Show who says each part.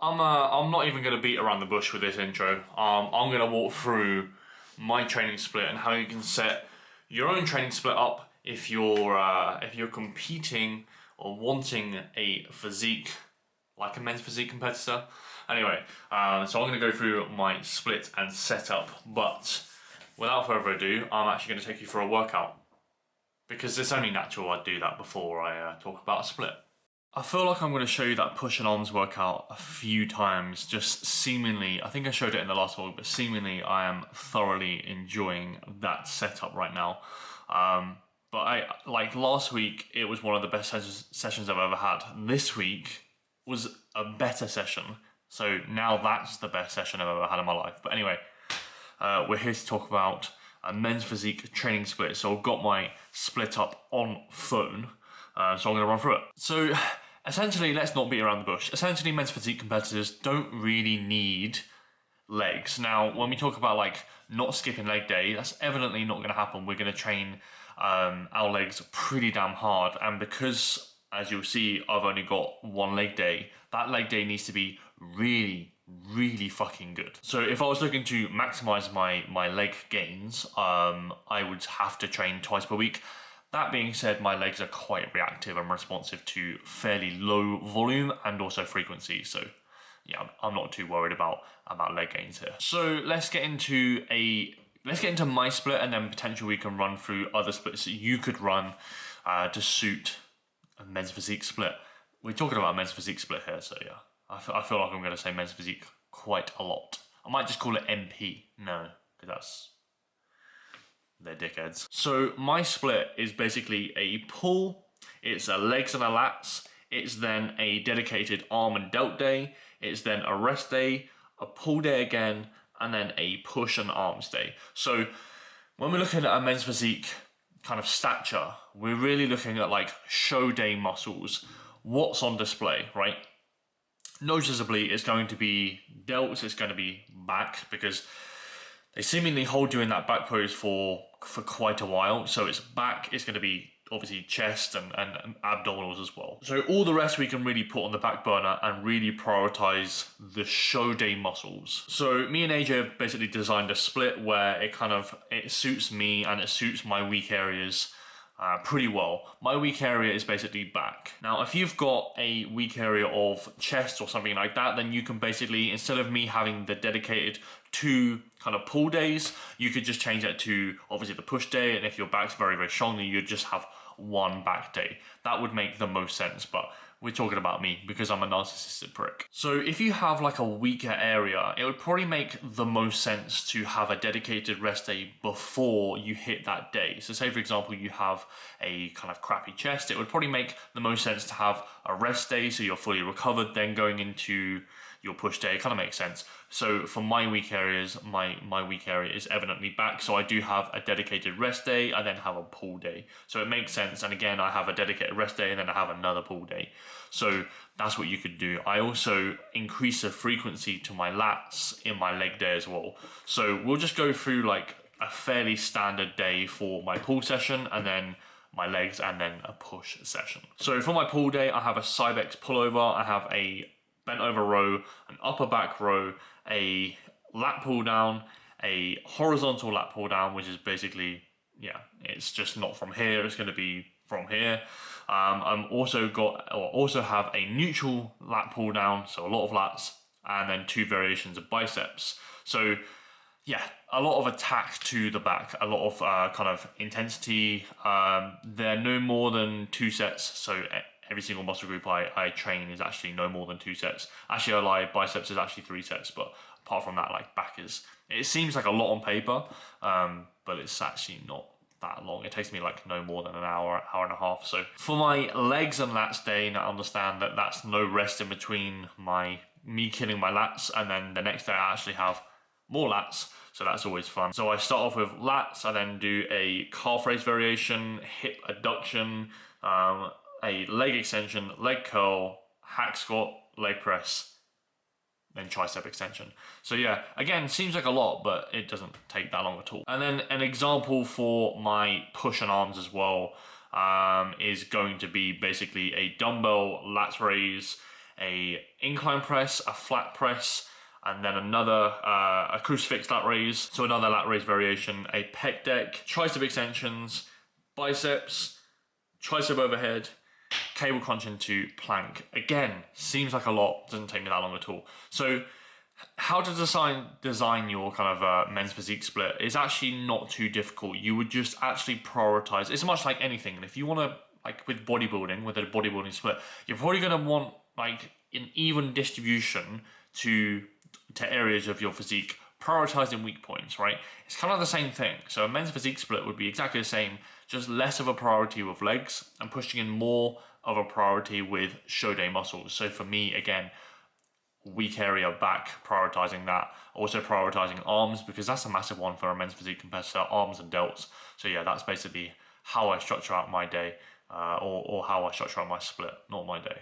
Speaker 1: I'm not even going to beat around the bush with this intro. I'm going to walk through my training split and how you can set your own training split up if you're competing or wanting a physique like a men's physique competitor. Anyway, so I'm going to go through my split and setup, but without further ado, I'm actually going to take you for a workout because it's only natural I'd do that before I talk about a split. I feel like I'm going to show you that push and arms workout a few times, just seemingly, I think I showed it in the last vlog, but seemingly I am thoroughly enjoying that setup right now. But like last week, it was one of the best sessions I've ever had. This week was a better session. So now that's the best session I've ever had in my life. But anyway, we're here to talk about a men's physique training split. So I've got my split up on phone. So I'm going to run through it. So essentially, let's not beat around the bush. Essentially, men's physique competitors don't really need legs. Now, when we talk about like not skipping leg day, that's evidently not going to happen. We're going to train our legs pretty damn hard. And because, as you'll see, I've only got one leg day, that leg day needs to be really, really fucking good. So if I was looking to maximize my leg gains, I would have to train twice per week. That being said, my legs are quite reactive and responsive to fairly low volume and also frequency. So yeah, I'm not too worried about leg gains here. So let's get into my split, and then potentially we can run through other splits that you could run to suit a men's physique split. We're talking about a men's physique split here, so yeah. I feel like I'm going to say men's physique quite a lot. I might just call it MP. No, because that's... they're dickheads. So my split is basically a pull, it's a legs and a lats, it's then a dedicated arm and delt day, it's then a rest day, a pull day again, and then a push and arms day. So when we're looking at a men's physique kind of stature, we're really looking at like show day muscles, what's on display, right? Noticeably, it's going to be delts, it's going to be back, because they seemingly hold you in that back pose for quite a while. So it's back, it's going to be obviously chest and abdominals as well. So all the rest we can really put on the back burner and really prioritize the show day muscles. So me and AJ have basically designed a split where it suits me and it suits my weak areas pretty well. My weak area is basically back. Now, if you've got a weak area of chest or something like that, then you can basically, instead of me having the dedicated 2 kind of pull days, you could just change that to obviously the push day, and if your back's very, very strong, then you'd just have 1 back day. That would make the most sense, but we're talking about me because I'm a narcissistic prick. So if you have like a weaker area, it would probably make the most sense to have a dedicated rest day before you hit that day. So say for example, you have a kind of crappy chest, it would probably make the most sense to have a rest day so you're fully recovered, then going into your push day. It kind of makes sense. So for my weak areas, my weak area is evidently back. So I do have a dedicated rest day and then have a pull day. So it makes sense. And again, I have a dedicated rest day and then I have another pull day. So that's what you could do. I also increase the frequency to my lats in my leg day as well. So we'll just go through like a fairly standard day for my pull session and then my legs and then a push session. So for my pull day, I have a Cybex pullover. I have a bent over row, an upper back row, a lat pull down, a horizontal lat pull down, which is basically, yeah, it's just not from here, it's going to be from here. I'm also have a neutral lat pull down, so a lot of lats, and then 2 variations of biceps. So yeah, a lot of attack to the back, a lot of kind of intensity. They're no more than 2 sets, so every single muscle group I train is actually no more than 2 sets. Actually, I lie, biceps is actually 3 sets, but apart from that, like back is, it seems like a lot on paper, but it's actually not that long. It takes me like no more than an hour and a half. So for my legs and lats day, now understand that that's no rest in between me killing my lats, and then the next day I actually have more lats. So that's always fun. So I start off with lats, I then do a calf raise variation, hip adduction, a leg extension, leg curl, hack squat, leg press, then tricep extension. So yeah, again, seems like a lot, but it doesn't take that long at all. And then an example for my push and arms as well is going to be basically a dumbbell lats raise, a incline press, a flat press, and then another, a crucifix lat raise, so another lat raise variation, a pec deck, tricep extensions, biceps, tricep overhead, cable crunch into plank. Again, seems like a lot, doesn't take me that long at all. So how to design your kind of men's physique split is actually not too difficult. You would just actually prioritize. It's much like anything. And if you want to, like with bodybuilding, with a bodybuilding split, you're probably going to want like an even distribution to areas of your physique, prioritizing weak points, right? It's kind of the same thing. So a men's physique split would be exactly the same, just less of a priority with legs and pushing in more of a priority with show day muscles. So for me, again, weak area back, prioritizing that. Also prioritizing arms, because that's a massive one for a men's physique competitor, arms and delts. So yeah, that's basically how I structure out my day, or how I structure out my split, not my day.